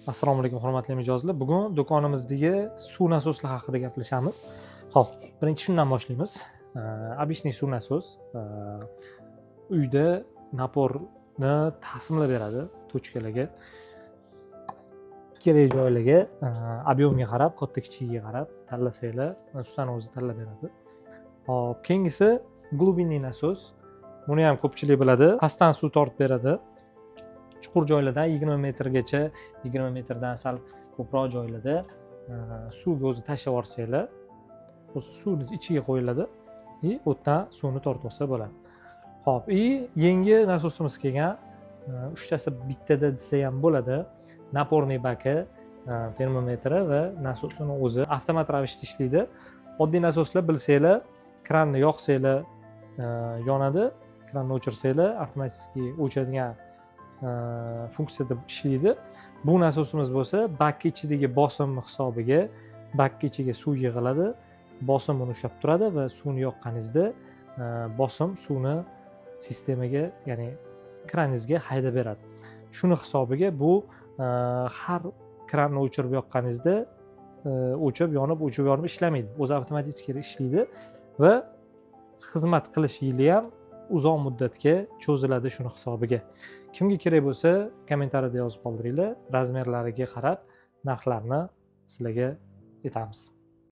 Assalomu alaykum hurmatli mijozlar. Bugun do'konimizdagi suv nasoslari haqida gaplashamiz. Xo'p, birinchi shundan boshlaymiz. Обычный suv nasos uyda naporni taqsimlab beradi tochkalarga. Kerak joylarga, объемga qarab, katta kichigiga qarab tanlasanglar, ustani o'zi tanlab beradi. Hop, keyingisi glubinniy nasos. Buni ham ko'pchilik biladi. Pastdan suv tortib beradi. Chuqur joylarda 20 metrgacha, 20 metrdan sal ko'proq joylarda suvni o'zi tashlab yuborsanglar, o'zi suvni ichiga qo'yiladi va o'tdan suvni tortib olsa bo'ladi. Xo'p, yangi nasosimiz kelgan. Uchtasi bittada desa ham bo'ladi. Naporniy baki, termometri va nasosning o'zi avtomat ravishda ishlaydi. Oddiy nasoslar bilsanglar, kranni yoqsanglar yonadi, kranni o'chirsanglar avtomatik o'chadigan funksiyada ishlaydi. Bu nasosimiz bo'lsa, bakka ichidagi bosim hisobiga bakka ichiga suv yig'iladi, bosim uni ushlab turadi va suvni yoqqaningizda bosim suvni sistemaga, ya'ni kraningizga haydab beradi. Shuni hisobiga bu har kranni o'chirib yoqqaningizda o'chib, yonib, o'chib, yonib ishlamaydi. O'zi avtomatik ishlaydi va xizmat qilish yili ham uzoq muddatga cho'ziladi shuni hisobiga. Kimga kerak bo'lsa, kommentariyada yozib qoldiringlar. Razmerlariga qarab narxlarni sizlarga aytamiz.